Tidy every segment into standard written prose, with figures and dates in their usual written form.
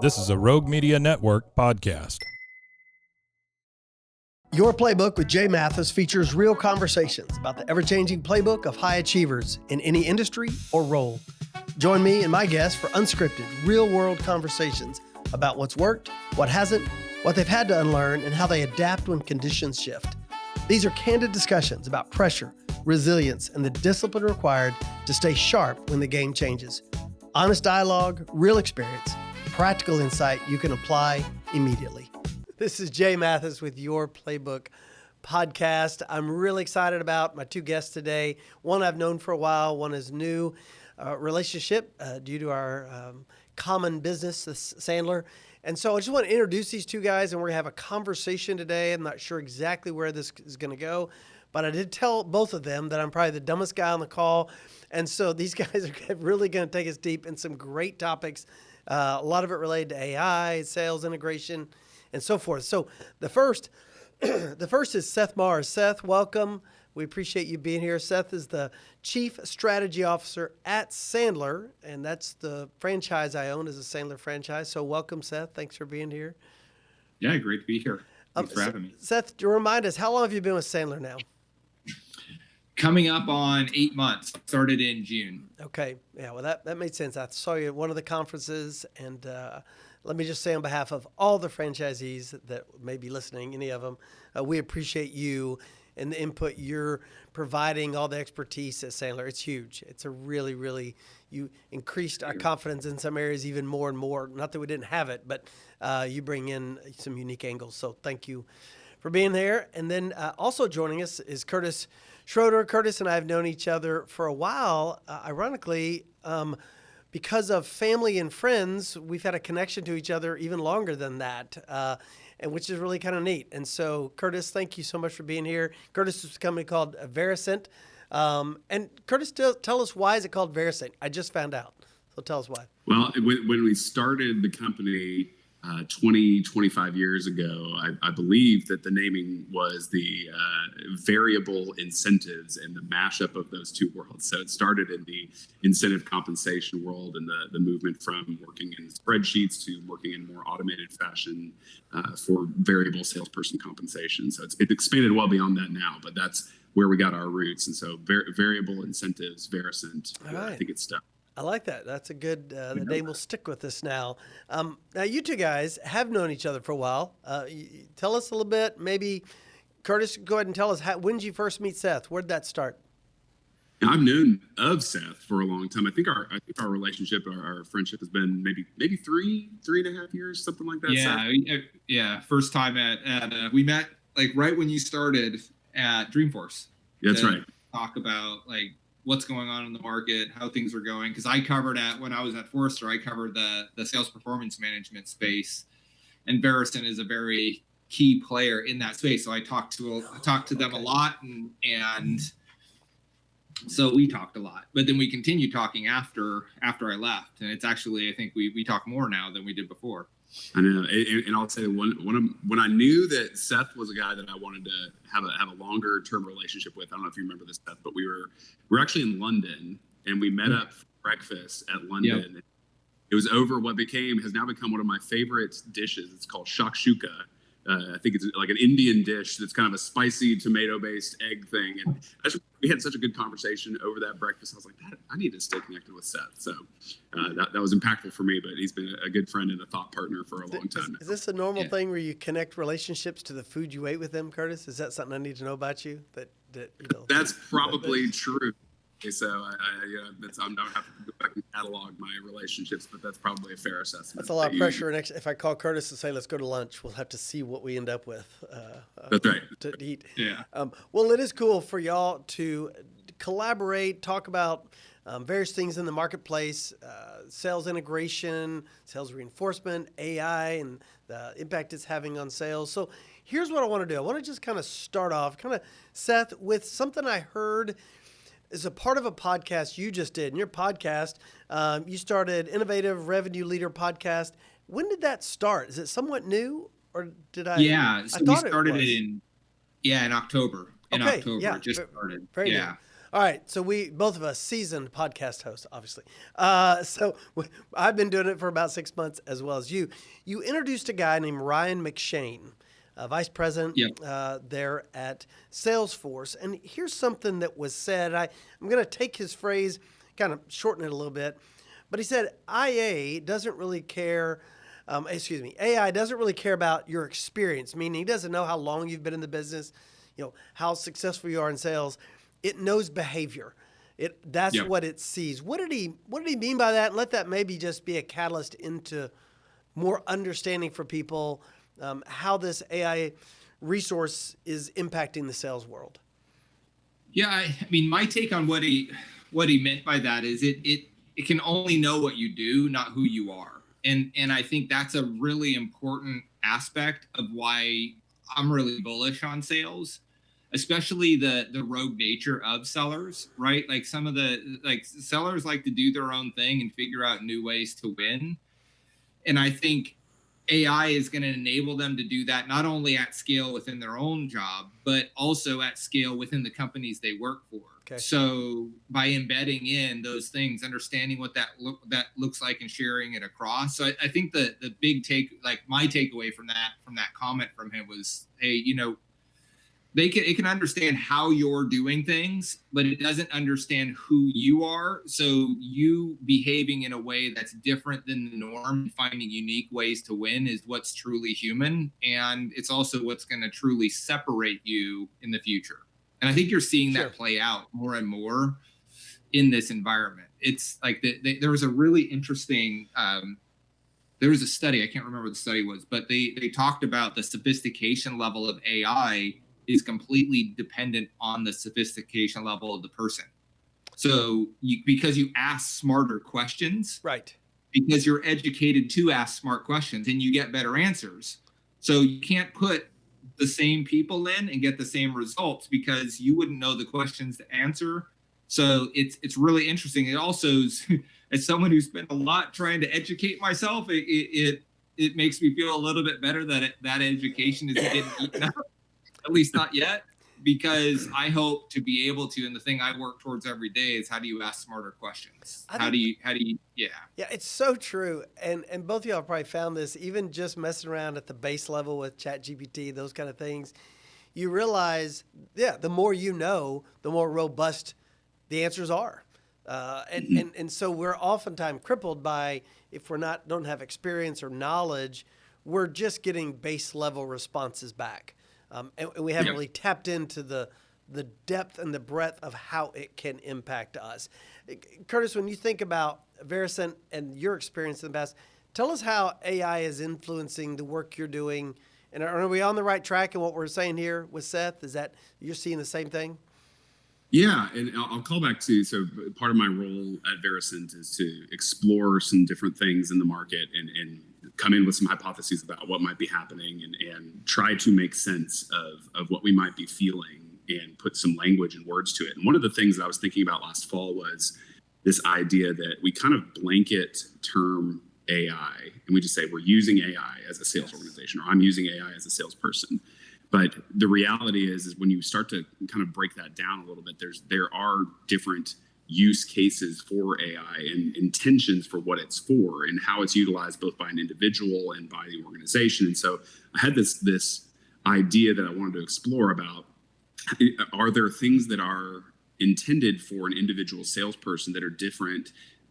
This is a Rogue Media Network podcast. Your Playbook with Jay Mathis features real conversations about the ever-changing playbook of high achievers in any industry or role. Join me and my guests for unscripted, real-world conversations about what's worked, what hasn't, what they've had to unlearn, and how they adapt when conditions shift. These are candid discussions about pressure, resilience, and the discipline required to stay sharp when the game changes. Honest dialogue, real experience, practical insight you can apply immediately. This is Jay Mathis with Your Playbook podcast. I'm really excited about my two guests today. One I've known for a while, one is new relationship due to our common business, Sandler. And so I just want to introduce these two guys, and we're going to have a conversation today. I'm not sure exactly where this is going to go, but I did tell both of them that I'm probably the dumbest guy on the call. And so these guys are really going to take us deep in some great topics, a lot of it related to AI, sales integration, and so forth. So the first is Seth Mars. Seth, welcome. We appreciate you being here. Seth is the Chief Strategy Officer at Sandler, and that's the franchise I own is a Sandler franchise. So welcome, Seth. Thanks for being here. Yeah, great to be here. Thanks for having me. Seth, to remind us, how long have you been with Sandler now? Coming up on 8 months. Started in June. Okay. Yeah, well, that made sense. I saw you at one of the conferences, and let me just say on behalf of all the franchisees that may be listening, any of them, we appreciate you and the input you're providing, all the expertise at Sandler. It's huge. It's a really, you increased our confidence in some areas even more and more. Not that we didn't have it, but you bring in some unique angles. So thank you for being there. And then also joining us is Curtis Schroeder. Curtis and I have known each other for a while. Ironically, because of family and friends, we've had a connection to each other even longer than that, and which is really kind of neat. And so, Curtis, thank you so much for being here. Curtis is a company called Vericent. And Curtis, tell us, why is it called Vericent? I just found out. So tell us why. Well, when we started the company 25 years ago, I believe that the naming was the variable incentives and the mashup of those two worlds. So it started in the incentive compensation world and the movement from working in spreadsheets to working in more automated fashion for variable salesperson compensation. So it's expanded well beyond that now, but that's where we got our roots. And so variable incentives, Vericent, right. I think it's stuck. I like that. That's a good, the name will stick with us now. Now, you two guys have known each other for a while. Tell us a little bit, maybe, Curtis, go ahead and tell us, when did you first meet Seth? Where did that start? I've known of Seth for a long time. I think our relationship, our friendship has been maybe three and a half years, something like that. Yeah, Seth? yeah. First time we met like right when you started at Dreamforce. That's right. Talk about like what's going on in the market, how things are going. Because I covered when I was at Forrester, I covered the sales performance management space, and Vericent is a very key player in that space. So I talked to them a lot, and so we talked a lot. But then we continued talking after I left, and it's actually, I think we talk more now than we did before. I know, and I'll say when I knew that Seth was a guy that I wanted to have a longer term relationship with. I don't know if you remember this, Seth, but we were actually in London, and we met up for breakfast at London. Yep. It was over what has now become one of my favorite dishes. It's called shakshuka. I think it's like an Indian dish that's kind of a spicy tomato-based egg thing. And we had such a good conversation over that breakfast. I was like, I need to stay connected with Seth. So that was impactful for me, but he's been a good friend and a thought partner for a long time now. Is this a normal thing where you connect relationships to the food you ate with them, Curtis? Is that something I need to know about you? That's probably true. So I'm not have to go back and catalog my relationships, but that's probably a fair assessment. That's a lot of pressure. And if I call Curtis and say, let's go to lunch, we'll have to see what we end up with. That's right. To eat. Yeah. Well, it is cool for y'all to collaborate, talk about various things in the marketplace, sales integration, sales reinforcement, AI, and the impact it's having on sales. So here's what I want to do. I want to just kind of start off, Seth, with something I heard is a part of a podcast you just did. In your podcast, you started Innovative Revenue Leader Podcast. When did that start? Is it somewhat new, or did I? Yeah, so we started it in October. In October, yeah, it just started. Very yeah. new. All right, so we both of us seasoned podcast hosts, obviously. I've been doing it for about 6 months as well as you. You introduced a guy named Ryan McShane, vice president there at Salesforce. And here's something that was said. I'm going to take his phrase, kind of shorten it a little bit, but he said AI doesn't really care. AI doesn't really care about your experience, meaning he doesn't know how long you've been in the business, how successful you are in sales. It knows behavior. That's what it sees. What did he mean by that? And let that maybe just be a catalyst into more understanding for people how this AI resource is impacting the sales world. Yeah, I mean, my take on what he meant by that is it can only know what you do, not who you are. And I think that's a really important aspect of why I'm really bullish on sales, especially the rogue nature of sellers, right? Like some of sellers like to do their own thing and figure out new ways to win. And I think AI is going to enable them to do that, not only at scale within their own job, but also at scale within the companies they work for. Okay. So by embedding in those things, understanding what that looks like and sharing it across. So I think the big my takeaway from that comment from him was, hey, it can understand how you're doing things, but it doesn't understand who you are. So you behaving in a way that's different than the norm, finding unique ways to win is what's truly human. And it's also what's going to truly separate you in the future. And I think you're seeing that play out more and more in this environment. It's like there was a really interesting, there was a study, I can't remember what the study was, but they talked about the sophistication level of AI is completely dependent on the sophistication level of the person. So because you ask smarter questions, right? Because you're educated to ask smart questions and you get better answers. So you can't put the same people in and get the same results because you wouldn't know the questions to answer. So it's really interesting. It also, as someone who spent a lot trying to educate myself, it makes me feel a little bit better that that education isn't getting eaten up. At least not yet, because I hope to be able to, and the thing I work towards every day is how do you ask smarter questions? How do you, Yeah, it's so true. And both of y'all probably found this, even just messing around at the base level with ChatGPT, those kind of things, you realize, the more you know, the more robust the answers are. And so we're oftentimes crippled by, if don't have experience or knowledge, we're just getting base level responses back. And we haven't really tapped into the depth and the breadth of how it can impact us. Curtis, when you think about Veracent and your experience in the past, tell us how AI is influencing the work you're doing. And are we on the right track in what we're saying here with Seth? Is that you're seeing the same thing? Yeah, and I'll call back to, so part of my role at Veracent is to explore some different things in the market and come in with some hypotheses about what might be happening and try to make sense of what we might be feeling and put some language and words to it. And one of the things that I was thinking about last fall was this idea that we kind of blanket term AI and we just say we're using AI as a sales organization, or I'm using AI as a salesperson. But the reality is when you start to kind of break that down a little bit, there are different use cases for AI and intentions for what it's for and how it's utilized both by an individual and by the organization. And so I had this idea that I wanted to explore about, are there things that are intended for an individual salesperson that are different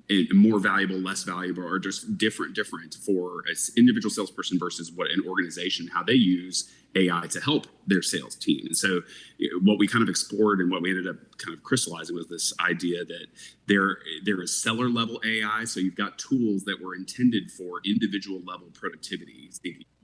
and more valuable, less valuable, or just different for an individual salesperson versus what an organization, how they use AI to help their sales team. And so what we kind of explored and what we ended up kind of crystallizing was this idea that there is seller level AI. So you've got tools that were intended for individual level productivity,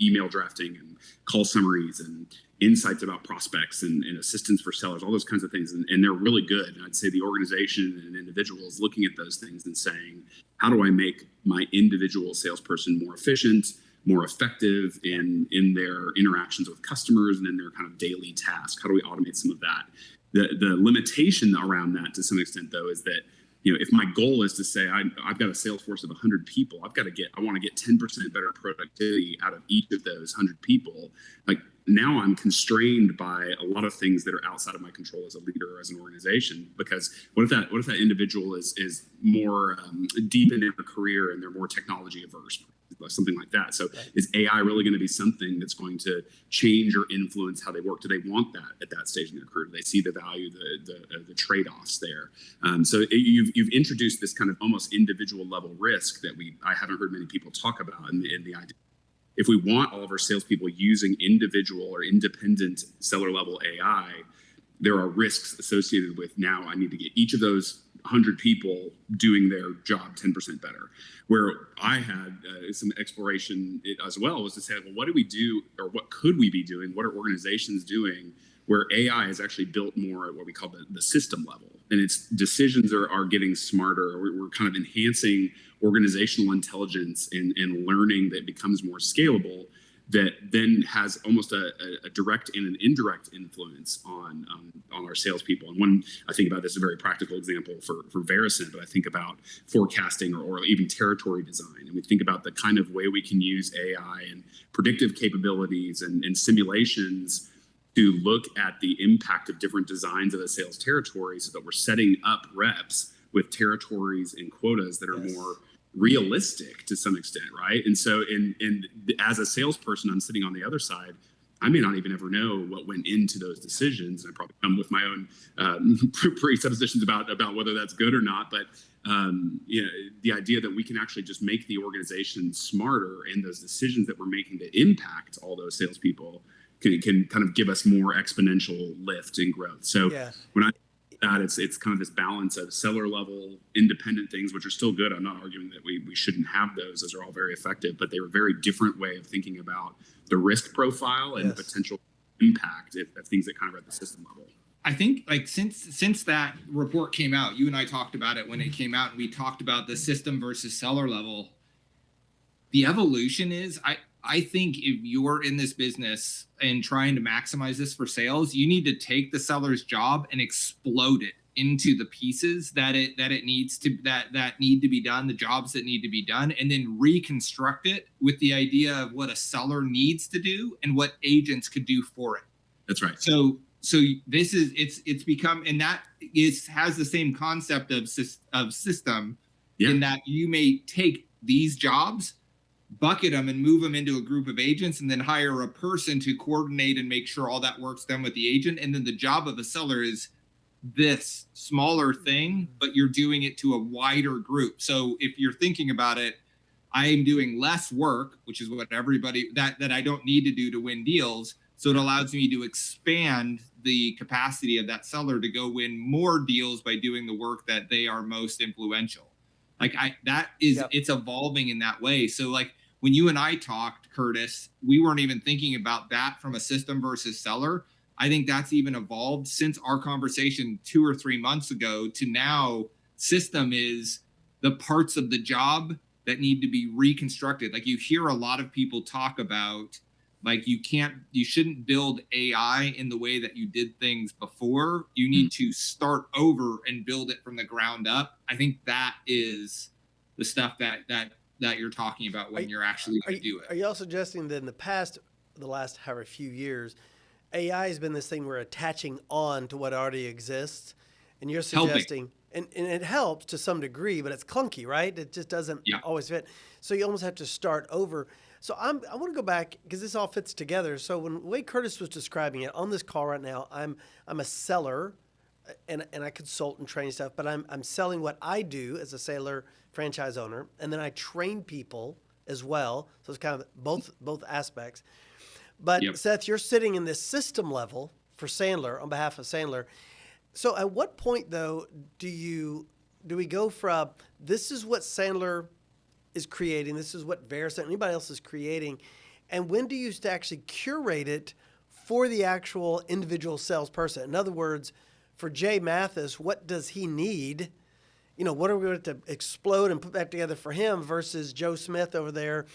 email drafting and call summaries and insights about prospects and assistance for sellers, all those kinds of things. And they're really good. And I'd say the organization and individuals looking at those things and saying, how do I make my individual salesperson more efficient, more effective in their interactions with customers and in their kind of daily task? How do we automate some of that? The limitation around that to some extent, though, is that, if my goal is to say I've got a sales force of 100 people, I want to get 10% better productivity out of each of those 100 people. Like, now I'm constrained by a lot of things that are outside of my control as a leader or as an organization. Because what if that individual is more deep in their career and they're more technology averse, something like that. So is AI really going to be something that's going to change or influence how they work? Do they want that at that stage in their career? Do they see the value, the trade-offs there? You've introduced this kind of almost individual level risk that I haven't heard many people talk about in the idea. If we want all of our salespeople using individual or independent seller level AI, there are risks associated with now I need to get each of those 100 people doing their job 10% better. Where I had some exploration as well was to say, well, what do we do, or what could we be doing? What are organizations doing where AI is actually built more at what we call the system level, and its decisions are getting smarter. We're kind of enhancing organizational intelligence and learning that becomes more scalable, that then has almost a direct and an indirect influence on our salespeople. And when I think about this, a very practical example for Verison, but I think about forecasting or even territory design. And we think about the kind of way we can use AI and predictive capabilities and simulations to look at the impact of different designs of the sales territory so that we're setting up reps with territories and quotas that are more realistic to some extent, right? And so as a salesperson, I'm sitting on the other side. I may not even ever know what went into those decisions. And I probably come with my own presuppositions about whether that's good or not. But the idea that we can actually just make the organization smarter, and those decisions that we're making to impact all those salespeople can kind of give us more exponential lift and growth. So when I that it's kind of this balance of seller level independent things, which are still good. I'm not arguing that we shouldn't have those. Those are all very effective, but they were a very different way of thinking about the risk profile and the potential impact of things that kind of are at the system level. I think like since that report came out, you and I talked about it when it came out, and we talked about the system versus seller level. The evolution is I think if you're in this business and trying to maximize this for sales, you need to take the seller's job and explode it into the pieces that it needs to that need to be done, the jobs that need to be done, and then reconstruct it with the idea of what a seller needs to do and what agents could do for it. That's right. So this is it's become, and that has the same concept of system in that you may take these jobs, bucket them and move them into a group of agents, and then hire a person to coordinate and make sure all that work's done with the agent. And then the job of a seller is this smaller thing, but you're doing it to a wider group. So if you're thinking about it, I am doing less work, which is what everybody that I don't need to do to win deals. So it allows me to expand the capacity of that seller to go win more deals by doing the work that they are most influential. Like it's evolving in that way. So like when you and I talked, Curtis, we weren't even thinking about that from a system versus seller. I think that's even evolved since our conversation 2 or 3 months ago to now. System is the parts of the job that need to be reconstructed. Like you hear a lot of people talk about, like you shouldn't build AI in the way that you did things before. You need to start over and build it from the ground up. I think that is the stuff that you're talking about when you're actually going to do it. Are y'all suggesting that in the last however few years, AI has been this thing we're attaching on to what already exists, and you're suggesting, and it helps to some degree, but it's clunky, right? It just doesn't always fit. So you almost have to start over. So I want to go back because this all fits together. So when the way Curtis was describing it on this call right now, I'm a seller, and I consult and train stuff, but I'm selling what I do as a seller franchise owner, and then I train people as well. So it's kind of both aspects. But Seth, you're sitting in this system level for Sandler on behalf of Sandler. So at what point though do we go from this is what Sandler is creating, this is what Verison, anybody else is creating, and when do you actually curate it for the actual individual salesperson? In other words, for Jay Mathis, what does he need? What are we going to explode and put back together for him versus Joe Smith over there,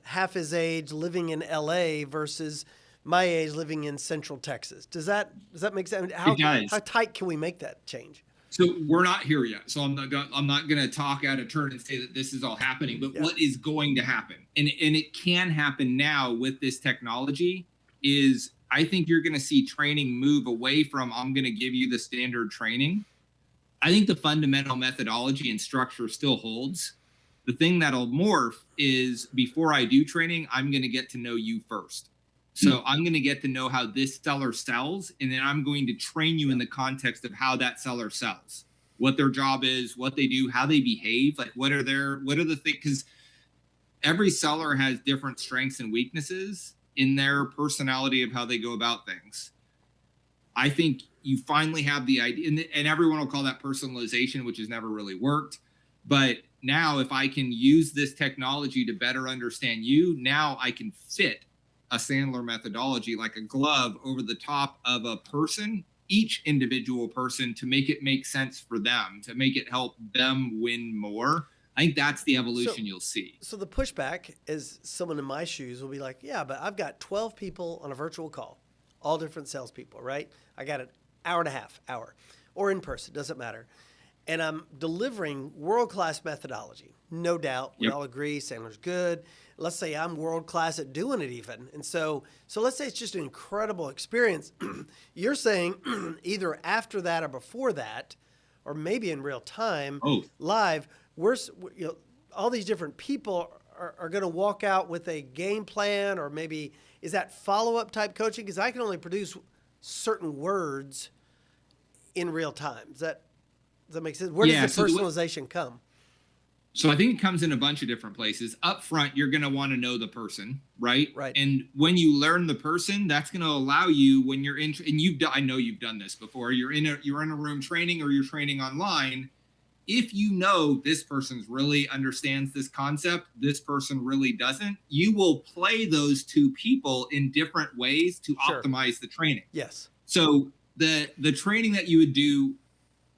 half his age living in LA versus my age living in Central Texas. Does that make sense? How tight can we make that change? So we're not here yet. So I'm not going to talk out of turn and say that this is all happening, but what is going to happen? And it can happen now with this technology is I think you're going to see training move away from, I'm going to give you the standard training. I think the fundamental methodology and structure still holds. The thing that'll morph is, before I do training, I'm going to get to know you first. So I'm going to get to know how this seller sells, and then I'm going to train you in the context of how that seller sells, what their job is, what they do, how they behave, like what are the things, because every seller has different strengths and weaknesses in their personality of how they go about things. I think you finally have the idea, and everyone will call that personalization, which has never really worked. But now, if I can use this technology to better understand you, now I can fit a Sandler methodology like a glove over the top of a person, each individual person, to make it make sense for them, to make it help them win more. I think that's the evolution you'll see. So the pushback is, someone in my shoes will be like, yeah, but I've got 12 people on a virtual call, all different salespeople, right? I got an hour and a half, or in person, doesn't matter. And I'm delivering world-class methodology. No doubt, we all agree Sandler's good. Let's say I'm world-class at doing it even. And so let's say it's just an incredible experience. You're saying either after that or before that, or maybe in real time, live, all these different people are going to walk out with a game plan, or maybe is that follow-up type coaching? Because I can only produce certain words in real time. Does that make sense? Where does the personalization come? So I think it comes in a bunch of different places. Up front, you're going to want to know the person, right? Right. And when you learn the person, that's going to allow you, when you're in, and I know you've done this before. You're in a room training, or you're training online. If you know this person really understands this concept, this person really doesn't, you will play those two people in different ways to optimize the training. Yes. So the training that you would do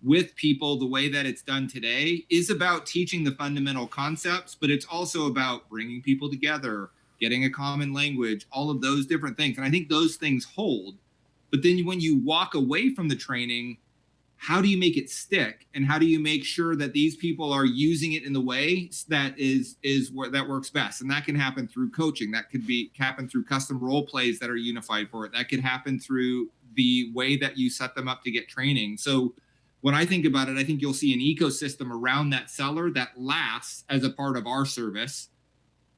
with people, the way that it's done today, is about teaching the fundamental concepts, but it's also about bringing people together, getting a common language, all of those different things. And I think those things hold. But then when you walk away from the training, how do you make it stick? And how do you make sure that these people are using it in the way that that works best? And that can happen through coaching. That could happen through custom role plays that are unified for it. That could happen through the way that you set them up to get training. So when I think about it, I think you'll see an ecosystem around that seller that lasts as a part of our service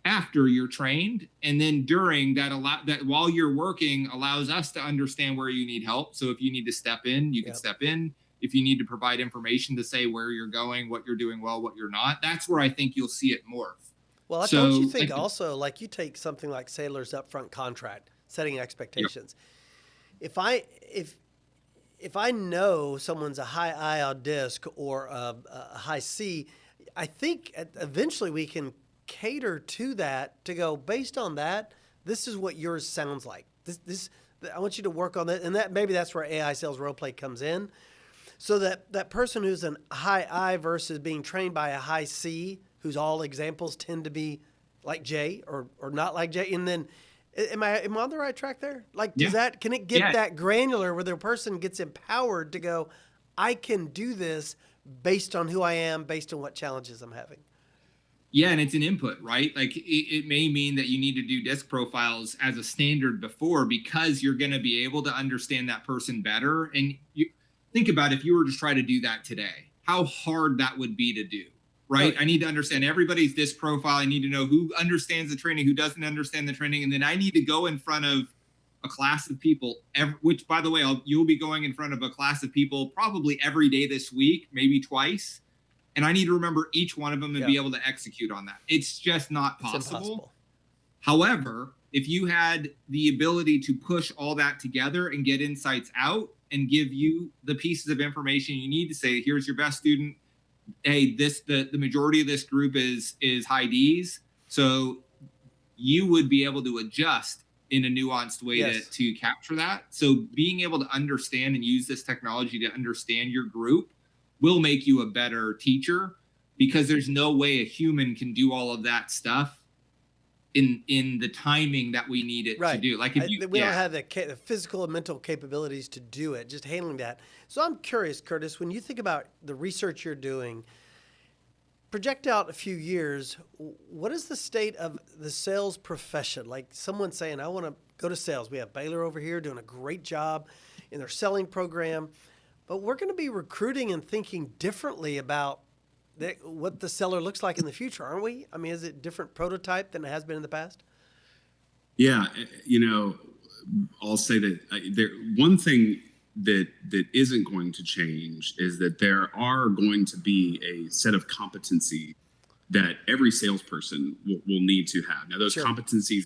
after you're trained. And then during that, that while you're working, allows us to understand where you need help. So if you need to step in, you can step in. If you need to provide information to say where you're going, what you're doing well, what you're not, that's where I think you'll see it morph. Well, don't you think also, like, you take something like Sandler's upfront contract, setting expectations. Yep. If I know someone's a high I on disc or a high C, I think eventually we can cater to that, to go, based on that, this is what yours sounds like. I want you to work on that. And maybe that's where AI sales role play comes in. So that person who's an high I versus being trained by a high C, whose all examples tend to be like Jay or not like Jay. And then, am I on the right track there? Like, can it get that granular where the person gets empowered to go, I can do this based on who I am, based on what challenges I'm having? Yeah, and it's an input, right? Like, it may mean that you need to do disc profiles as a standard before, because you're going to be able to understand that person better. And you think about, if you were to try to do that today, how hard that would be to do, right? I need to understand everybody's disc profile. I need to know who understands the training, who doesn't understand the training. And then I need to go in front of a class of people, which, by the way, you'll be going in front of a class of people probably every day this week, maybe twice. And I need to remember each one of them and be able to execute on that. It's just not possible. It's impossible. However, if you had the ability to push all that together and get insights out and give you the pieces of information you need to say, here's your best student. Hey, the majority of this group is high Ds. So you would be able to adjust in a nuanced way to capture that. So being able to understand and use this technology to understand your group will make you a better teacher, because there's no way a human can do all of that stuff in the timing that we need it to do. Like, we don't have the physical and mental capabilities to do it, just handling that. So I'm curious, Curtis, when you think about the research you're doing, project out a few years, what is the state of the sales profession? Like someone saying, I want to go to sales. We have Baylor over here doing a great job in their selling program, but we're going to be recruiting and thinking differently about what the seller looks like in the future, aren't we? I mean, is it a different prototype than it has been in the past? Yeah, I'll say that one thing that isn't going to change is that there are going to be a set of competencies that every salesperson will need to have. Now, those competencies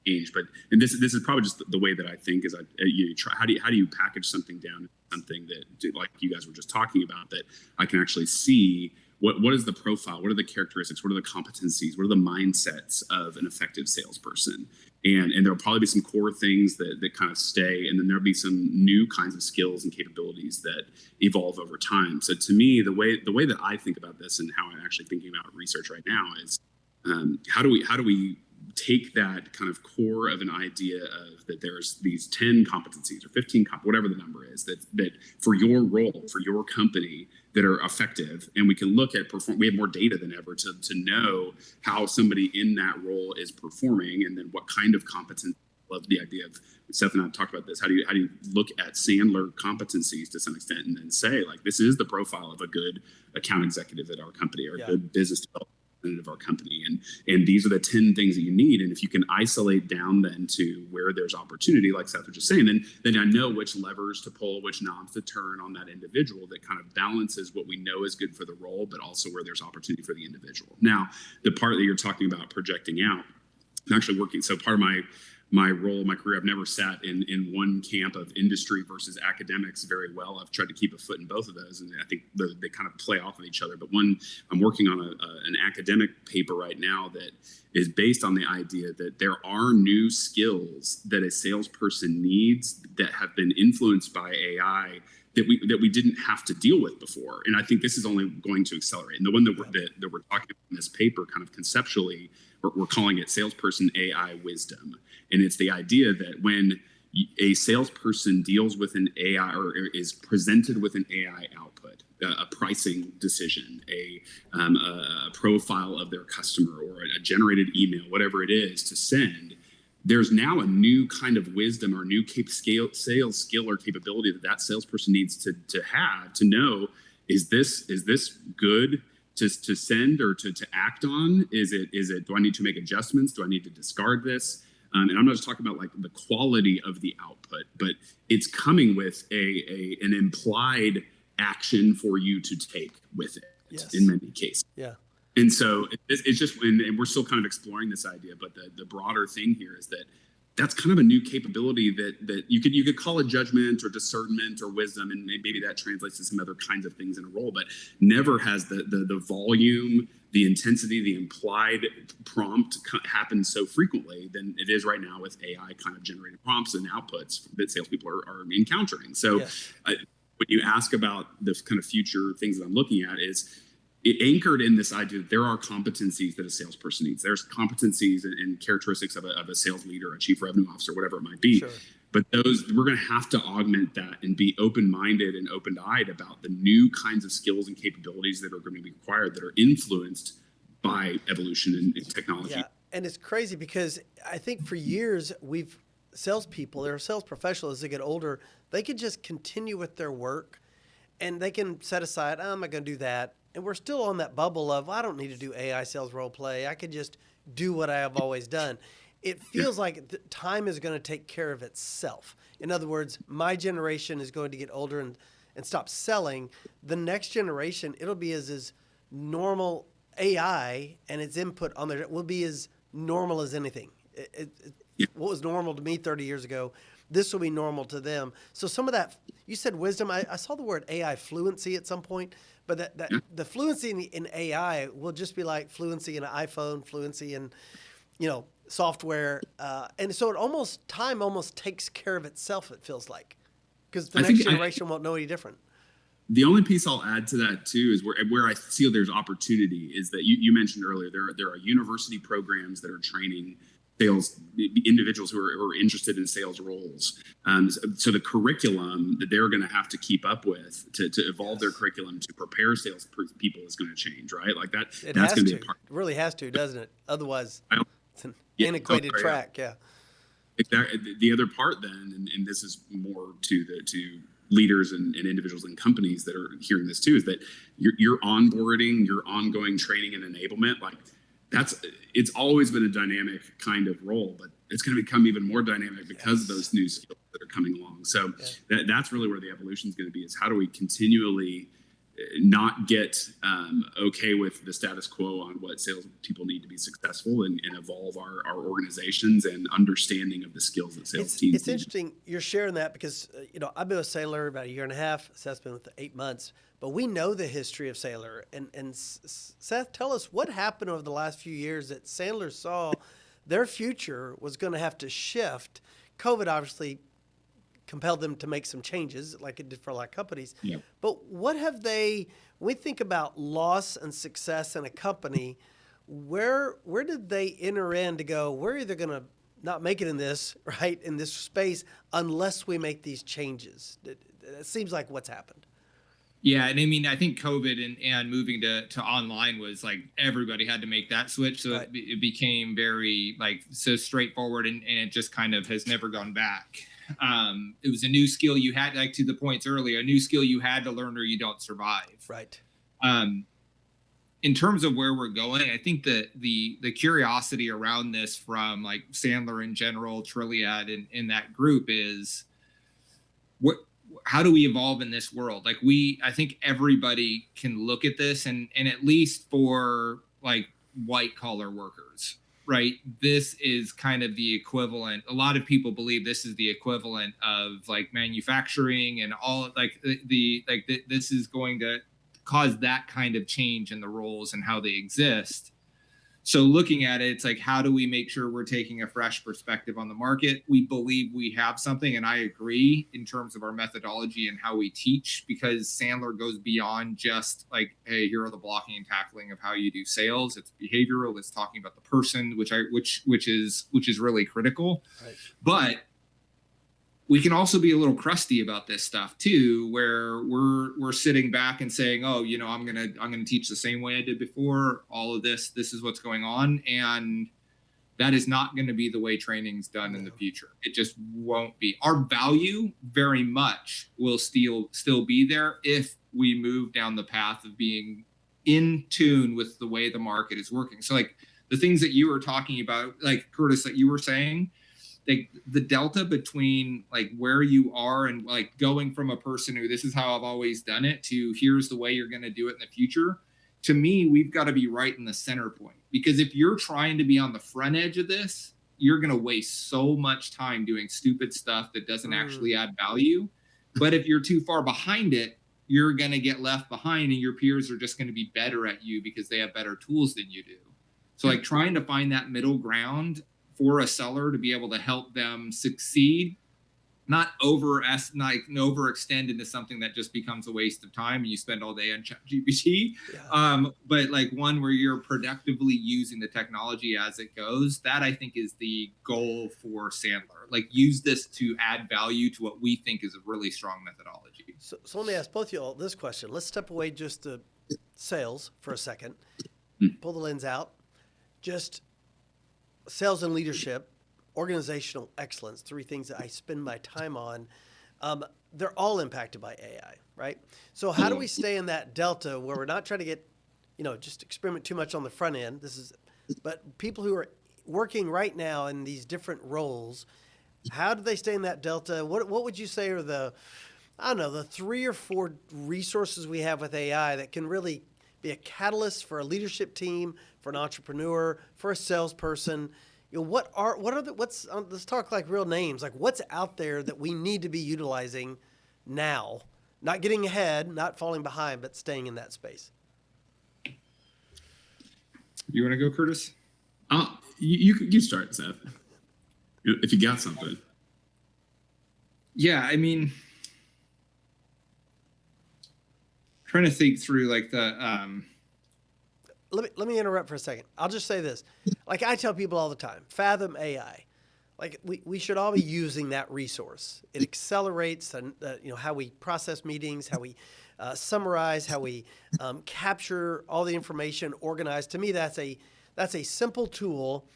change, and this is probably just the way that I think is how do you package something down into something that, like you guys were just talking about, that I can actually see. What is the profile? What are the characteristics? What are the competencies? What are the mindsets of an effective salesperson? And there'll probably be some core things that kind of stay, and then there'll be some new kinds of skills and capabilities that evolve over time. So to me, the way that I think about this and how I'm actually thinking about research right now is how do we take that kind of core of an idea of that there's these 10 competencies or 15 whatever the number is that for your role, for your company, that are effective, and we can look at we have more data than ever to know how somebody in that role is performing, and then what kind of competence. Love the idea of, Seth and I have talked about this, how do you look at Sandler competencies to some extent and then say, like, this is the profile of a good account executive at our company, or a good business development of our company, and these are the 10 things that you need. And if you can isolate down then to where there's opportunity, like Seth was just saying, then I know which levers to pull, which knobs to turn on that individual that kind of balances what we know is good for the role, but also where there's opportunity for the individual. Now, the part that you're talking about projecting out, I'm actually working. So part of my role, my career, I've never sat in one camp of industry versus academics very well. I've tried to keep a foot in both of those, and I think they kind of play off of each other. But I'm working on an academic paper right now that is based on the idea that there are new skills that a salesperson needs that have been influenced by AI that we didn't have to deal with before. And I think this is only going to accelerate. And the one that we're talking about in this paper, kind of conceptually, we're calling it salesperson AI wisdom. And it's the idea that when a salesperson deals with an AI or is presented with an AI output, a pricing decision, a profile of their customer, or a generated email, whatever it is to send, there's now a new kind of wisdom or new sales skill or capability that salesperson needs to have to know, is this good to send or to act on? Is it, do I need to make adjustments? Do I need to discard this? And I'm not just talking about like the quality of the output, but it's coming with an implied action for you to take with it in many cases. Yeah. And so it's just, and we're still kind of exploring this idea, but the broader thing here is that that's kind of a new capability that you could call it judgment or discernment or wisdom, and maybe that translates to some other kinds of things in a role, but never has the volume, the intensity, the implied prompt happen so frequently than it is right now with AI kind of generated prompts and outputs that salespeople are encountering. So when you ask about the kind of future things that I'm looking at, is it anchored in this idea that there are competencies that a salesperson needs. There's competencies and characteristics of a sales leader, a chief revenue officer, whatever it might be. Sure. But those, we're going to have to augment that and be open-minded and open-eyed about the new kinds of skills and capabilities that are going to be required that are influenced by evolution and technology. Yeah, and it's crazy because I think for years salespeople, or sales professionals, as they get older, they could just continue with their work and they can set aside, I'm not going to do that. And we're still on that bubble of, I don't need to do AI sales role play. I could just do what I have always done. It feels like time is going to take care of itself. In other words, my generation is going to get older and stop selling. The next generation, it'll be as normal. AI and its input on there will be as normal as anything. What was normal to me 30 years ago, this will be normal to them. So some of that, you said wisdom. I saw the word AI fluency at some point, but the fluency in AI will just be like fluency in an iPhone, fluency in, software. And so time almost takes care of itself, it feels like, because the next generation won't know any different. The only piece I'll add to that too is where I feel there's opportunity is that you mentioned earlier, there are university programs that are training sales individuals who are interested in sales roles. So the curriculum that they're going to have to keep up with to evolve their curriculum to prepare sales people is going to change, right? Like that. That's going to be a part. It really has to, doesn't it? Otherwise, it's an Yeah, antiquated sorry, track. Yeah. Exactly. The other part then, and this is more to leaders and individuals and companies that are hearing this too, is that your onboarding, your ongoing training and enablement, like it's always been a dynamic kind of role, but it's going to become even more dynamic because of those new skills that are coming along. So that's really where the evolution is going to be, is how do we continually not get okay with the status quo on what sales people need to be successful and evolve our organizations and understanding of the skills that sales teams It's interesting you're sharing that because, I've been with Sailor about 1.5 years. Seth's been with 8 months, but we know the history of Sailor. And Seth, tell us what happened over the last few years that Sailor saw their future was going to have to shift. COVID obviously compelled them to make some changes like it did for a lot of companies. Yeah. But what have when we think about loss and success in a company, where did they enter in to go, we're either going to not make it in this space unless we make these changes? It seems like what's happened. Yeah, and I mean, I think COVID and moving to online was like everybody had to make that switch, so Right. it became very so straightforward, and it just kind of has never gone back. It was a new skill you had, like to the points earlier, a new skill you had to learn or you don't survive. Right. In terms of where we're going, I think that the curiosity around this from like Sandler in general, Trilliad in that group is how do we evolve in this world? Like I think everybody can look at this and at least for like white collar workers, right? This is kind of the equivalent. A lot of people believe this is the equivalent of like manufacturing and all this is going to cause that kind of change in the roles and how they exist. So looking at it, it's like, how do we make sure we're taking a fresh perspective on the market? We believe we have something, and I agree in terms of our methodology and how we teach, because Sandler goes beyond just like, hey, here are the blocking and tackling of how you do sales. It's behavioral. It's talking about the person, which is really critical. Right. But we can also be a little crusty about this stuff too, where we're sitting back and saying, oh, I'm gonna teach the same way I did before. All of this is what's going on, and that is not going to be the way training's done in the future. It just won't be. Our value very much will still be there if we move down the path of being in tune with the way the market is working. So like the things that you were talking about, like Curtis, that you were saying, like the delta between like where you are and like going from a person who this is how I've always done it to here's the way you're going to do it in the future. To me, we've got to be right in the center point, because if you're trying to be on the front edge of this, you're going to waste so much time doing stupid stuff that doesn't actually add value. But if you're too far behind it, you're going to get left behind, and your peers are just going to be better at you because they have better tools than you do. So like trying to find that middle ground for a seller to be able to help them succeed, not overextend into something that just becomes a waste of time and you spend all day on ChatGPT, but like one where you're productively using the technology as it goes. That I think is the goal for Sandler. Like use this to add value to what we think is a really strong methodology. So let me ask both of you all this question. Let's step away just to sales for a second. Pull the lens out. Just sales and leadership, organizational excellence, 3 things that I spend my time on. They're all impacted by AI, right? So how do we stay in that delta where we're not trying to get, just experiment too much on the front end? But people who are working right now in these different roles, how do they stay in that delta? What would you say are the 3 or 4 resources we have with AI that can really be a catalyst for a leadership team, for an entrepreneur, for a salesperson? Let's talk like real names. Like what's out there that we need to be utilizing now, not getting ahead, not falling behind, but staying in that space. You want to go, Curtis? You start, Seth, if you got something. Yeah, I mean, trying to think through like the let me interrupt for a second. I'll just say this. Like I tell people all the time, Fathom AI. Like we should all be using that resource. It accelerates how we process meetings, how we summarize, how we capture all the information, organize. To me, that's a simple tool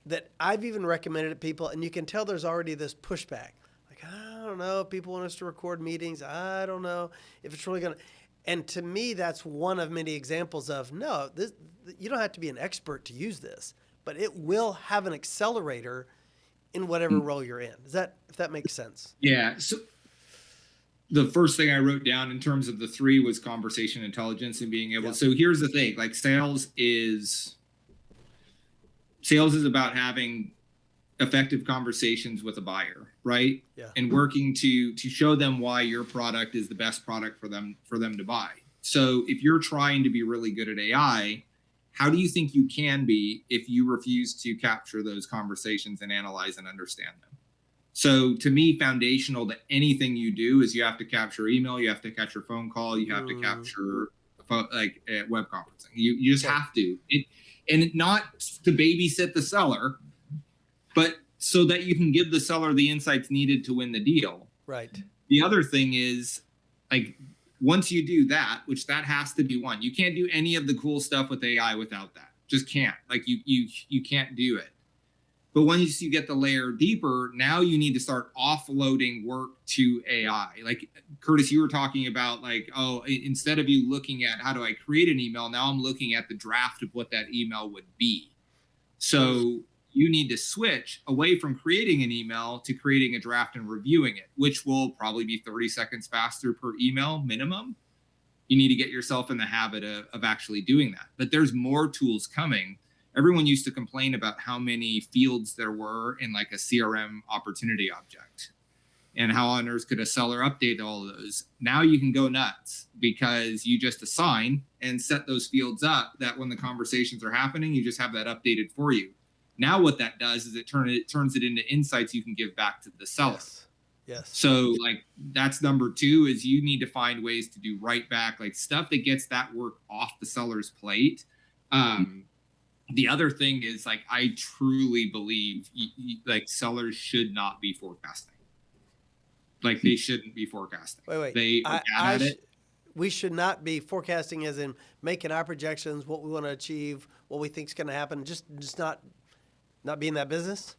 that I've even recommended to people, and you can tell there's already this pushback. Like, I don't know if people want us to record meetings. I don't know if it's really going to. And to me, that's one of many examples of, no, you don't have to be an expert to use this, but it will have an accelerator in whatever role you're in. If that makes sense? Yeah. So the first thing I wrote down in terms of the 3 was conversation intelligence and being able. Yeah. So here's the thing, like sales is about having effective conversations with a buyer, right? Yeah. And working to show them why your product is the best product for them to buy. So if you're trying to be really good at AI, how do you think you can be if you refuse to capture those conversations and analyze and understand them? So to me, foundational to anything you do is you have to capture email, you have to capture phone call, you have to capture web conferencing. You just have to. And not to babysit the seller, but so that you can give the seller the insights needed to win the deal. Right. The other thing is, like, once you do that, which that has to be one, you can't do any of the cool stuff with AI without that. Just can't. Like you can't do it. But once you get the layer deeper, now you need to start offloading work to AI. Like Curtis, you were talking about like, oh, instead of you looking at how do I create an email, now I'm looking at the draft of what that email would be. So you need to switch away from creating an email to creating a draft and reviewing it, which will probably be 30 seconds faster per email minimum. You need to get yourself in the habit of actually doing that. But there's more tools coming. Everyone used to complain about how many fields there were in like a CRM opportunity object and how on earth could a seller update all of those. Now you can go nuts because you just assign and set those fields up that when the conversations are happening, you just have that updated for you. Now what that does is it turns it into insights you can give back to the seller. Yes. So like that's number 2 is you need to find ways to do right back, like stuff that gets that work off the seller's plate. The other thing is like, I truly believe like sellers should not be forecasting. Like they shouldn't be forecasting. Wait. They are bad at it. We should not be forecasting as in making our projections, what we want to achieve, what we think is going to happen. Just not be in that business.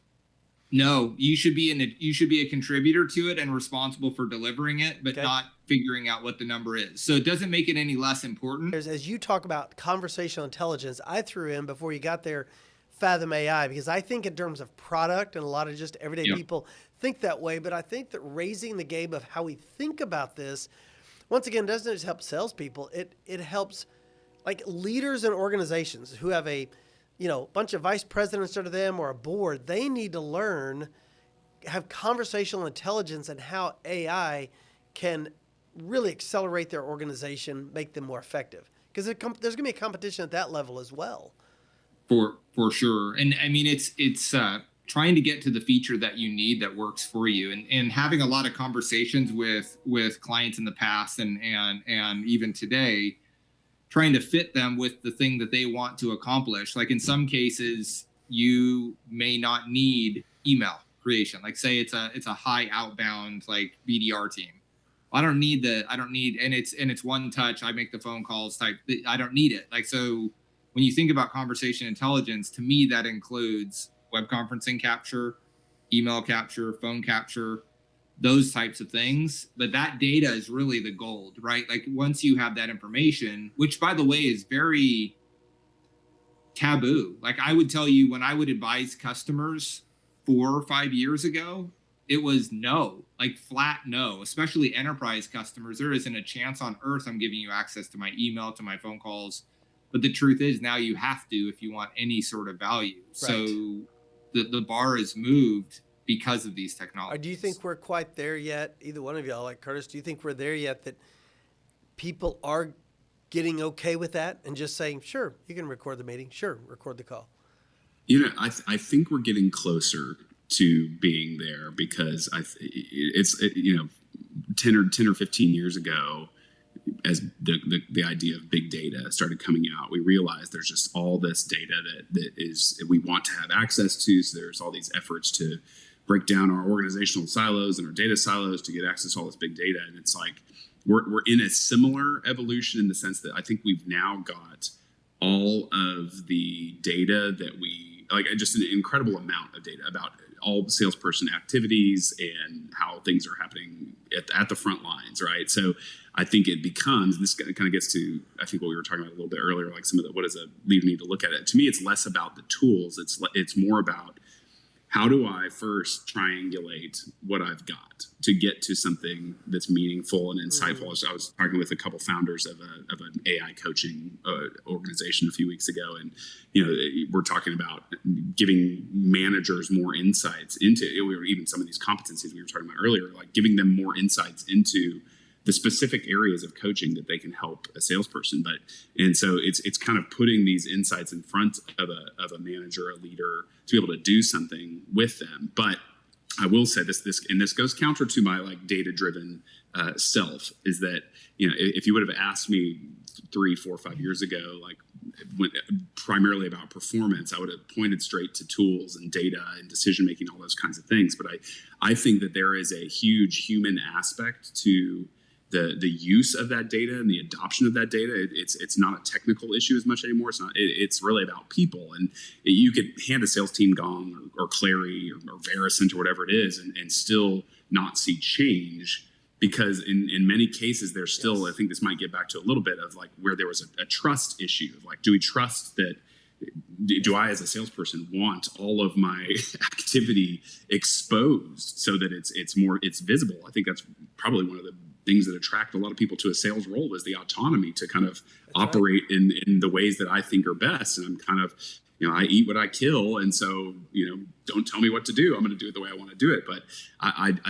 No, you should be a contributor to it and responsible for delivering it, but not figuring out what the number is. So it doesn't make it any less important. As you talk about conversational intelligence, I threw in before you got there Fathom AI, because I think in terms of product, and a lot of just everyday people think that way, but I think that raising the game of how we think about this, once again, doesn't just help salespeople. It helps like leaders and organizations who have a bunch of vice presidents under them or a board. They need to have conversational intelligence and how AI can really accelerate their organization, make them more effective. Because there's going to be a competition at that level as well. For sure. And I mean, it's trying to get to the feature that you need that works for you, and having a lot of conversations with clients in the past and even today, trying to fit them with the thing that they want to accomplish. Like in some cases, you may not need email creation. Like say it's a high outbound like BDR team. I don't need, and it's one touch. I make the phone calls type. I don't need it. Like, so when you think about conversation intelligence, to me, that includes web conferencing capture, email capture, phone capture, those types of things. But that data is really the gold, right? Like once you have that information, which by the way is very taboo. Like I would tell you, when I would advise customers 4 or 5 years ago, it was no, like flat no, especially enterprise customers. There isn't a chance on earth I'm giving you access to my email, to my phone calls. But the truth is now you have to if you want any sort of value. Right. So the bar is moved because of these technologies. Do you think we're quite there yet? Either one of y'all, like Curtis, do you think we're there yet that people are getting okay with that and just saying, sure, you can record the meeting. Sure, record the call. I think we're getting closer to being there because 10 or 15 years ago, as the idea of big data started coming out, we realized there's just all this data that is we want to have access to. So there's all these efforts to break down our organizational silos and our data silos to get access to all this big data. And it's like we're in a similar evolution in the sense that I think we've now got all of the data that we like, just an incredible amount of data about all salesperson activities and how things are happening at the front lines, right? So I think it becomes, this kind of gets to, I think what we were talking about a little bit earlier, like some of the, what does a leader need to look at it? To me, it's less about the tools. It's more about how do I first triangulate what I've got to get to something that's meaningful and insightful. I was talking with a couple founders of an AI coaching organization a few weeks ago, and we're talking about giving managers more insights into even some of these competencies we were talking about earlier, like giving them more insights into the specific areas of coaching that they can help a salesperson. And so it's kind of putting these insights in front of a manager, a leader, to be able to do something with them. But I will say this goes counter to my like data-driven self, is that, if you would have asked me 3, 4, 5 years ago, like primarily about performance, I would have pointed straight to tools and data and decision-making, all those kinds of things. But I think that there is a huge human aspect to the use of that data and the adoption of that data. It's not a technical issue as much anymore. It's really about people. And you could hand a sales team Gong or Clary or Veracent or whatever it is and still not see change, because in many cases there's still, I think this might get back to a little bit of like where there was a trust issue of like, do we trust that? Do I, as a salesperson, want all of my activity exposed so that it's visible? I think that's probably one of the things that attract a lot of people to a sales role, is the autonomy to kind of operate in the ways that I think are best. And I'm kind of, I eat what I kill. And so, don't tell me what to do. I'm going to do it the way I want to do it. But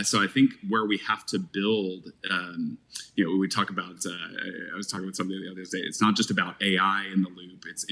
so I think where we have to build, we talk about, I was talking with somebody the other day, it's not just about AI in the loop. It's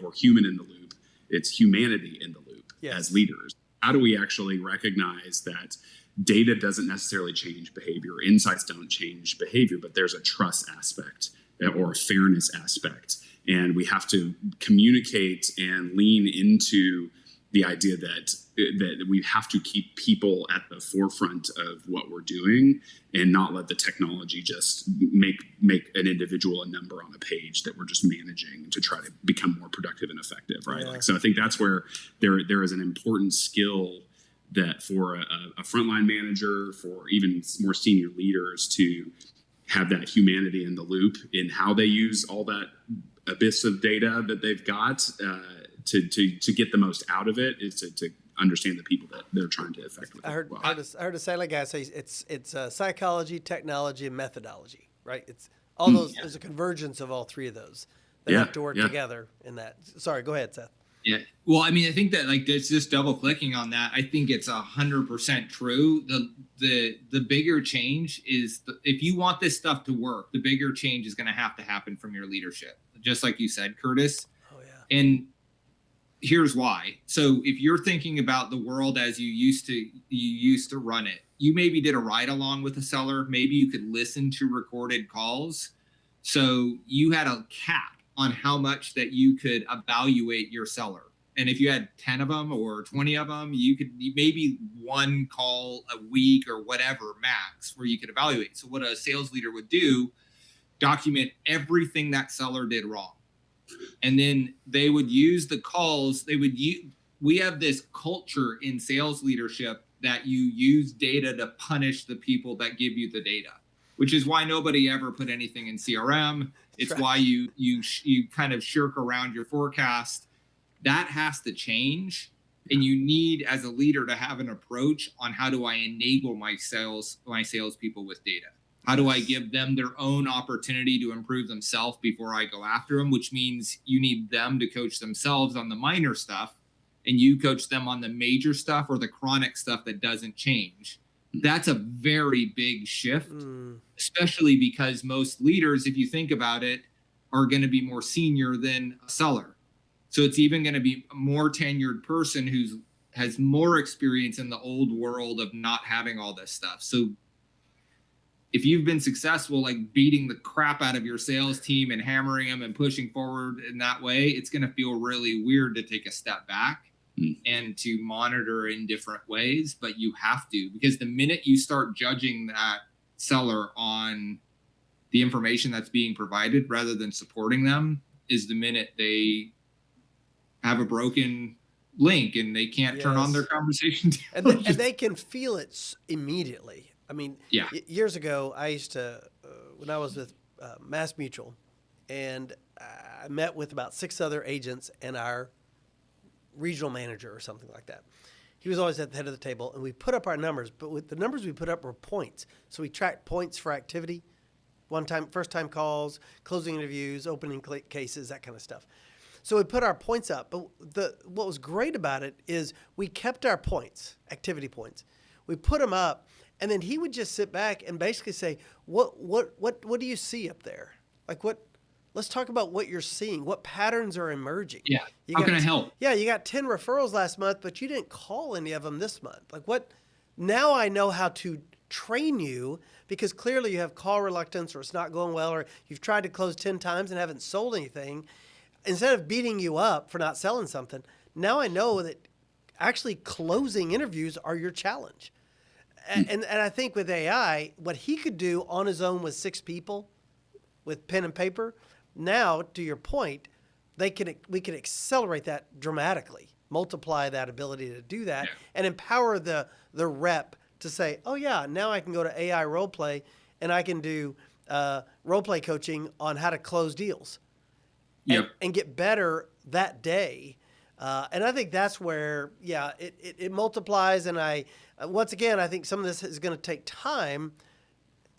or human in the loop. It's humanity in the loop as leaders. How do we actually recognize that data doesn't necessarily change behavior, insights don't change behavior, but there's a trust aspect or a fairness aspect. And we have to communicate and lean into the idea that we have to keep people at the forefront of what we're doing and not let the technology just make an individual a number on a page that we're just managing to try to become more productive and effective, right? Yeah. So I think that's where there is an important skill that for a frontline manager, for even more senior leaders, to have that humanity in the loop in how they use all that abyss of data that they've got to get the most out of it, is to understand the people that they're trying to affect with it. I heard a silent guy say it's psychology, technology, and methodology, right? It's all those. There's a convergence of all three of those that have to work together in that. Sorry, go ahead, Seth. Yeah. Well, I mean, I think that like it's just double clicking on that. I think it's 100% true. The bigger change is if you want this stuff to work, the bigger change is going to happen from your leadership. Just like you said, Curtis. Oh yeah. And here's why. So if you're thinking about the world as you used to run it, you maybe did a ride along with a seller. Maybe you could listen to recorded calls. So you had a cap on how much that you could evaluate your seller. And if you had 10 of them or 20 of them, you could maybe one call a week or whatever max where you could evaluate. So what a sales leader would do, document everything that seller did wrong. And then they would use the calls. We have this culture in sales leadership that you use data to punish the people that give you the data, which is why nobody ever put anything in CRM. It's why you kind of shirk around your forecast. That has to change. And you need, as a leader, to have an approach on how do I enable my salespeople with data? How do I give them their own opportunity to improve themselves before I go after them? Which means you need them to coach themselves on the minor stuff, and you coach them on the major stuff or the chronic stuff that doesn't change. That's a very big shift, especially because most leaders, if you think about it, are going to be more senior than a seller. So it's even going to be a more tenured person who has more experience in the old world of not having all this stuff. So if you've been successful, like beating the crap out of your sales team and hammering them and pushing forward in that way, it's going to feel really weird to take a step back and to monitor in different ways. But you have to, because the minute you start judging that seller on the information that's being provided rather than supporting them is the minute they have a broken link and they can't turn on their conversation. And they can feel it immediately. I mean, years ago, I used to, when I was with Mass Mutual, and I met with about 6 other agents and our regional manager or something like that. He was always at the head of the table, and we put up our numbers, but with the numbers we put up were points. So we tracked points for activity, first time calls, closing interviews, opening cases, that kind of stuff. So we put our points up, but what was great about it is we kept our points, activity points. We put them up, and then he would just sit back and basically say, "What do you see up there? Like what? Let's talk about what you're seeing. What patterns are emerging? Yeah, how can I help? Yeah, you got 10 referrals last month, but you didn't call any of them this month. Like what? Now I know how to train you because clearly you have call reluctance, or it's not going well, or you've tried to close 10 times and haven't sold anything. Instead of beating you up for not selling something, now I know that actually closing interviews are your challenge." And I think with AI, what he could do on his own with 6 people with pen and paper, now, to your point, we can accelerate that dramatically, multiply that ability to do that, and empower the rep to say, "Oh yeah, now I can go to AI role play and I can do role play coaching on how to close deals and get better that day." And I think that's where, it multiplies. And once again, I think some of this is going to take time.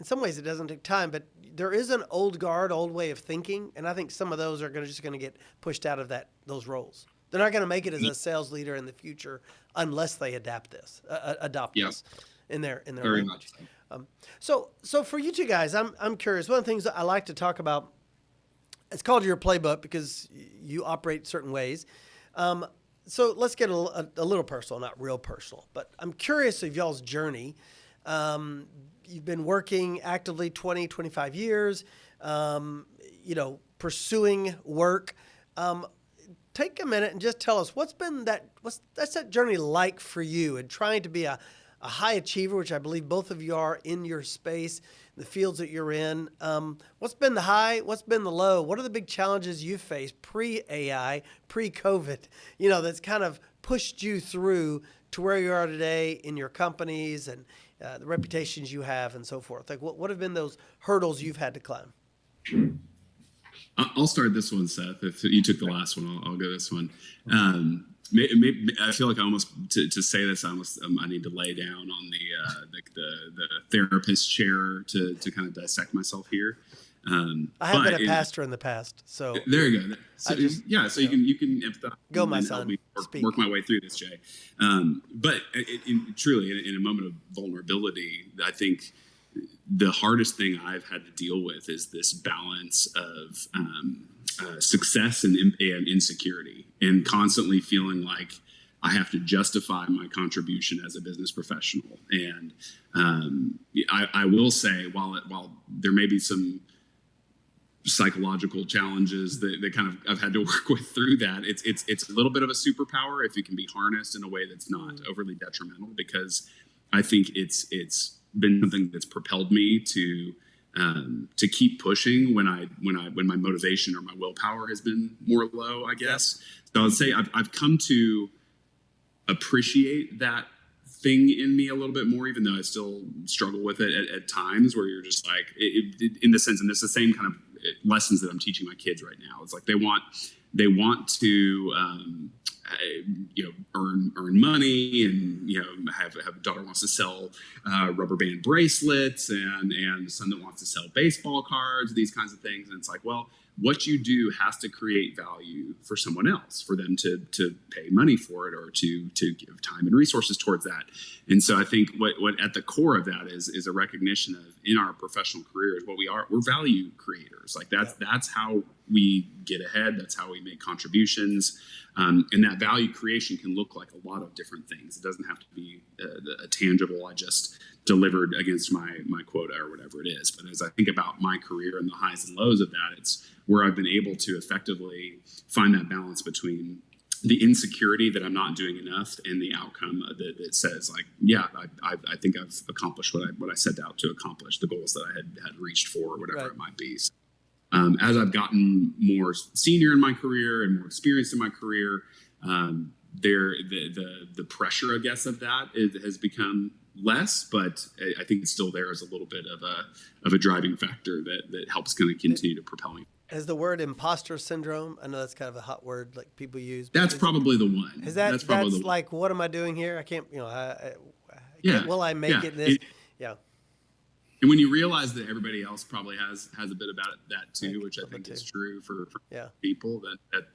In some ways it doesn't take time, but there is an old way of thinking. And I think some of those are just going to get pushed out of those roles. They're not going to make it as a sales leader in the future unless they adopt this in their very language. So for you two guys, I'm curious. One of the things that I like to talk about, it's called your playbook because you operate certain ways. So let's get a little personal, not real personal, but I'm curious of y'all's journey. You've been working actively 20, 25 years, pursuing work. Take a minute and just tell us what's that journey like for you and trying to be a high achiever, which I believe both of you are in your space, the fields that you're in. What's been the high? What's been the low? What are the big challenges you've faced pre-AI, pre-COVID, that's kind of pushed you through to where you are today in your companies and the reputations you have and so forth? Like what have been those hurdles you've had to climb? I'll start this one, Seth. If you took the last one, I'll go this one. Maybe, I feel like I almost to say this, I need to lay down on the therapist chair to kind of dissect myself here. I have been a pastor in the past, so there you go. So, you can empathize. Go, my son. Help me work my way through this, Jay. But truly, in a moment of vulnerability, I think the hardest thing I've had to deal with is this balance of success and insecurity, and constantly feeling like I have to justify my contribution as a business professional. And I will say, while there may be some psychological challenges that kind of I've had to work with through that, it's a little bit of a superpower if it can be harnessed in a way that's not overly detrimental, because I think it's been something that's propelled me to keep pushing when my motivation or my willpower has been more low, I guess. So I'd say I've come to appreciate that thing in me a little bit more, even though I still struggle with it at times, where you're just like, in the sense, and it's the same kind of lessons that I'm teaching my kids right now. It's like they want to earn money, and have a daughter wants to sell rubber band bracelets, and a son that wants to sell baseball cards, these kinds of things. And it's like, well, what you do has to create value for someone else, for them to pay money for it, or to give time and resources towards that. And so I think what at the core of that is a recognition of, in our professional careers, we're value creators. Like that's how we get ahead. That's how we make contributions. And that value creation can look like a lot of different things. It doesn't have to be a tangible, I just delivered against my quota or whatever it is. But as I think about my career and the highs and lows of that, it's where I've been able to effectively find that balance between the insecurity that I'm not doing enough and the outcome that says, like, yeah, I think I've accomplished what I set out to accomplish, the goals that I had reached for, or whatever it might be. So, as I've gotten more senior in my career and more experienced in my career, the pressure, I guess, of that has become less, but I think it's still there as a little bit of a driving factor that helps kind of continue to propel me. Is the word imposter syndrome? I know that's kind of a hot word like people use. That's probably the one. Is that's probably the like, what am I doing here? I can't, will I make it in this? Yeah. And when you realize that everybody else probably has a bit about that too, which I think is true for people,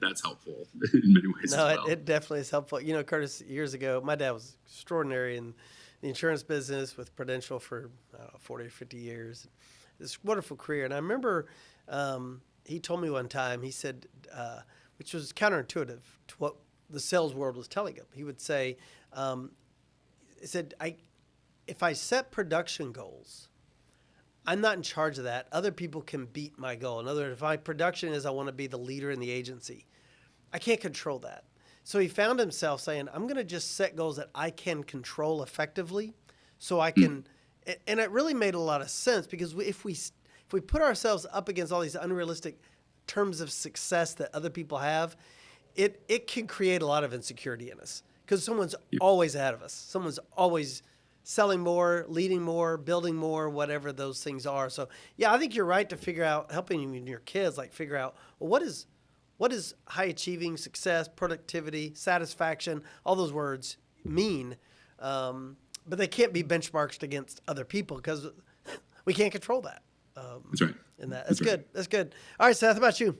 that's helpful in many ways as well. It definitely is helpful. Curtis, years ago, my dad was extraordinary in the insurance business with Prudential for 40 or 50 years. This wonderful career. And I remember he told me one time, he said, which was counterintuitive to what the sales world was telling him. He would say, he said, if I set production goals, I'm not in charge of that. Other people can beat my goal. In other words, if my production is I want to be the leader in the agency, I can't control that. So he found himself saying, I'm going to just set goals that I can control effectively so I can, and it really made a lot of sense, because if we put ourselves up against all these unrealistic terms of success that other people have, it can create a lot of insecurity in us, because someone's always ahead of us. Someone's always selling more, leading more, building more, whatever those things are. So yeah, I think you're right to figure out, helping your kids figure out, well, what is high achieving success, productivity, satisfaction, all those words mean, but they can't be benchmarked against other people because we can't control that. That's right. And that's good. Right. That's good. All right, Seth, how about you?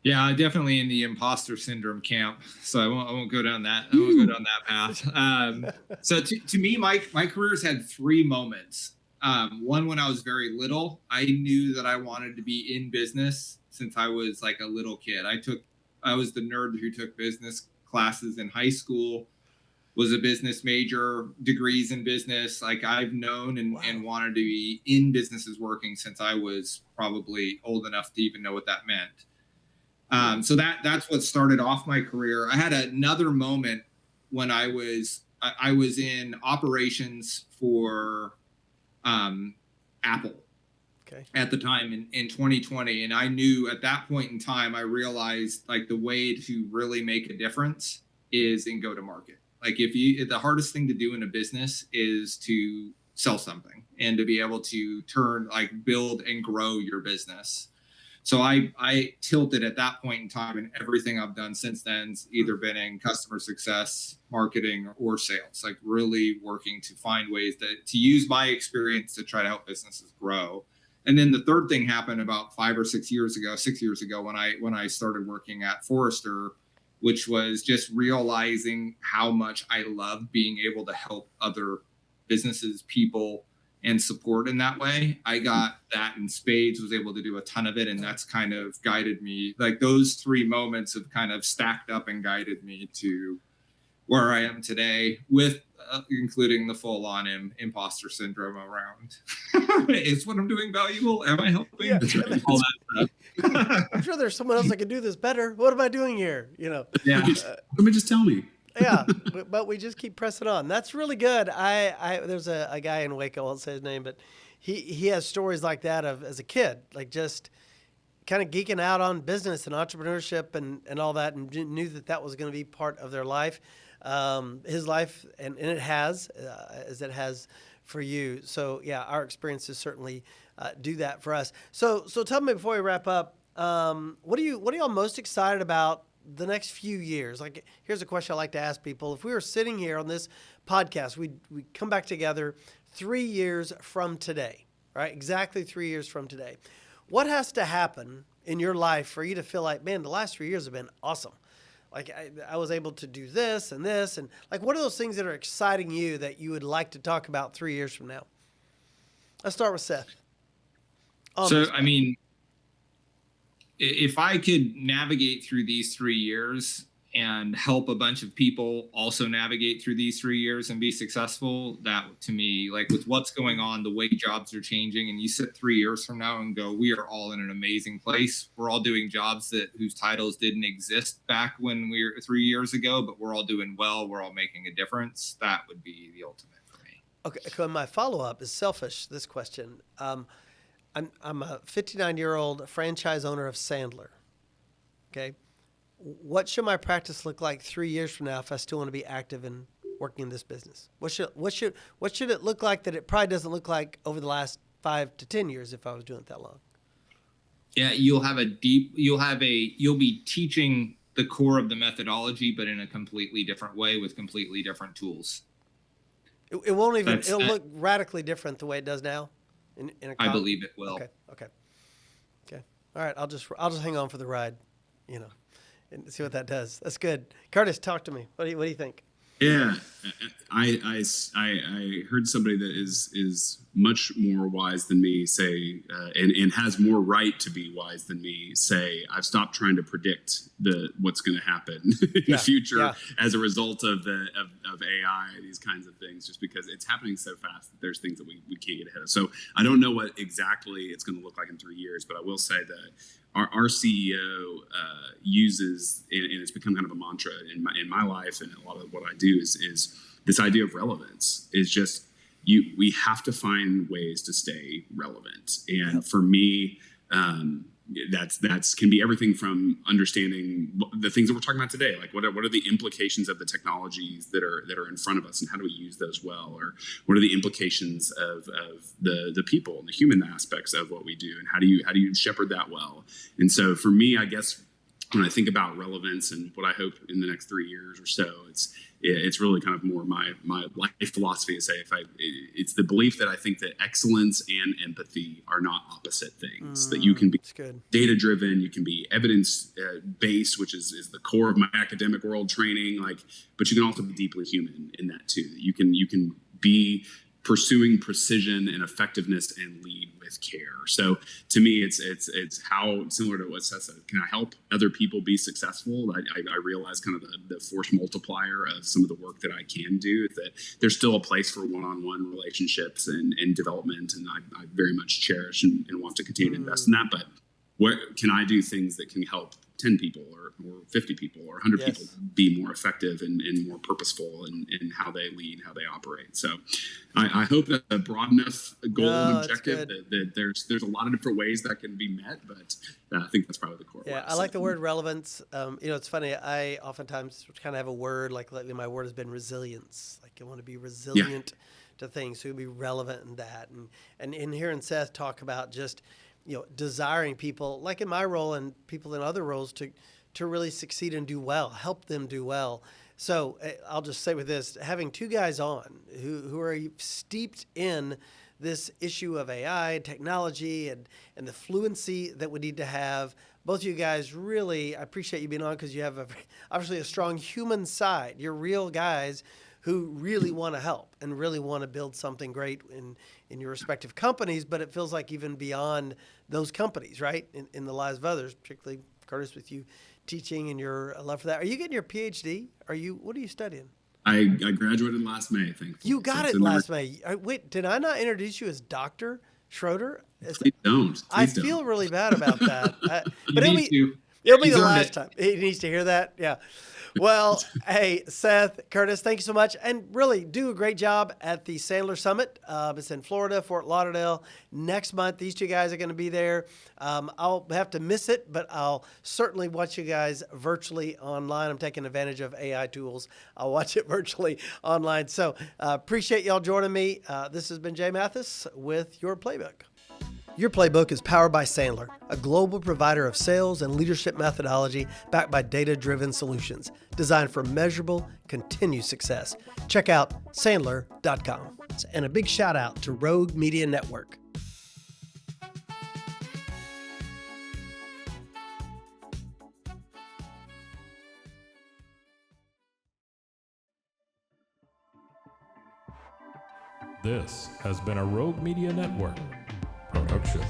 Yeah, definitely in the imposter syndrome camp. So I won't go down that. I won't go down that path. So to me, my career's had three moments. One, when I was very little, I knew that I wanted to be in business since I was like a little kid. I was the nerd who took business classes in high school, was a business major, degrees in business. Like I've known and wanted to be in businesses working since I was probably old enough to even know what that meant. So that's what started off my career. I had another moment when I was in operations for Apple at the time in 2020. And I knew at that point in time, I realized like the way to really make a difference is in go-to-market. Like the hardest thing to do in a business is to sell something and to be able to build and grow your business. So I tilted at that point in time, and everything I've done since then's either been in customer success, marketing, or sales, like really working to find ways to use my experience to try to help businesses grow. And then the third thing happened about 6 years ago when I started working at Forrester, which was just realizing how much I love being able to help other businesses, people, and support in that way. I got that in spades, was able to do a ton of it. And that's kind of guided me. Like those three moments have kind of stacked up and guided me to where I am today, with including the full on imposter syndrome around. Is what I'm doing valuable? Am I helping? Yeah. All that stuff. I'm sure there's someone else that can do this better. What am I doing here? Yeah. Somebody just tell me. Yeah, but we just keep pressing on. That's really good. There's a guy in Waco, I won't say his name, but he has stories like that of as a kid, like just kind of geeking out on business and entrepreneurship and all that, and knew that was going to be part of their life, his life, and it has, as it has for you. So yeah, our experiences certainly do that for us. So tell me before we wrap up, what are y'all most excited about the next few years? Like, here's a question I like to ask people. If we were sitting here on this podcast, we come back together 3 years from today, right? Exactly 3 years from today. What has to happen in your life for you to feel like, man, the last 3 years have been awesome? Like I was able to do this, and like, what are those things that are exciting you that you would like to talk about 3 years from now? Let's start with Seth. I mean, if I could navigate through these 3 years, and help a bunch of people also navigate through these 3 years and be successful. That, to me, like with what's going on, the way jobs are changing, and you sit 3 years from now and go, we are all in an amazing place. We're all doing jobs whose titles didn't exist back when we were 3 years ago, but we're all doing well. We're all making a difference. That would be the ultimate for me. Okay, so my follow-up is selfish, this question. I'm a 59-year-old franchise owner of Sandler, okay? What should my practice look like 3 years from now if I still want to be active in working in this business? What should it look like that it probably doesn't look like over the last 5 to 10 years if I was doing it that long? Yeah, you'll be teaching the core of the methodology, but in a completely different way with completely different tools. It won't even. It'll look radically different the way it does now. I believe it will. Okay. All right. I'll just hang on for the ride, and see what that does. That's good. Curtis, talk to me. What do you think? Yeah, I heard somebody that is much more wise than me say, and has more right to be wise than me say, I've stopped trying to predict what's going to happen in the future as a result of AI, these kinds of things, just because it's happening so fast that there's things that we can't get ahead of. So I don't know what exactly it's going to look like in 3 years, but I will say that our CEO uses, and it's become kind of a mantra in my life, and a lot of what I do is this idea of relevance is just we have to find ways to stay relevant. And for me, that's can be everything from understanding the things that we're talking about today, like what are the implications of the technologies that are in front of us, and how do we use those well, or what are the implications of the people and the human aspects of what we do, and how do you shepherd that well. And so for me, I guess when I think about relevance and what I hope in the next 3 years or so, it's really kind of more my life philosophy to say, it's the belief that I think that excellence and empathy are not opposite things, that you can be data driven, you can be evidence based, which is the core of my academic world training, but you can also be deeply human in that too. You can be pursuing precision and effectiveness and lead with care. So to me, it's how similar to what Seth said. Can I help other people be successful? I realize kind of the force multiplier of some of the work that I can do, that there's still a place for one-on-one relationships and development. And I very much cherish and want to continue to invest in that. But where can I do things that can help 10 people or 50 people or 100 people be more effective and more purposeful in how they lead, how they operate. So I hope that's a broad enough goal and objective that there's a lot of different ways that can be met, but I think that's probably the core. Yeah, I like the word relevance. It's funny. I oftentimes kind of have a word, like lately my word has been resilience. Like I want to be resilient to things, so be relevant in that. And in hearing Seth talk about just, desiring people, like in my role and people in other roles, to really succeed and do well, help them do well. So I'll just say with this, having two guys on who are steeped in this issue of AI, technology, and the fluency that we need to have. Both of you guys, really, I appreciate you being on because you have obviously a strong human side. You're real guys who really want to help and really want to build something great in your respective companies, but it feels like even beyond those companies, right? In the lives of others, particularly Curtis, with you teaching and your love for that. Are you getting your PhD? What are you studying? I graduated last May, thankfully. You got it last May. Wait, did I not introduce you as Dr. Schroeder? Please don't. I feel really bad about that. But it'll be the last time. He needs to hear that. Yeah. Well, hey, Seth, Curtis, thank you so much. And really do a great job at the Sandler Summit. It's in Florida, Fort Lauderdale. Next month, these two guys are going to be there. I'll have to miss it, but I'll certainly watch you guys virtually online. I'm taking advantage of AI tools. I'll watch it virtually online. So appreciate y'all joining me. This has been Jay Mathis with Your Playbook. Your Playbook is powered by Sandler, a global provider of sales and leadership methodology backed by data-driven solutions designed for measurable, continued success. Check out Sandler.com. And a big shout out to Rogue Media Network. This has been a Rogue Media Network production.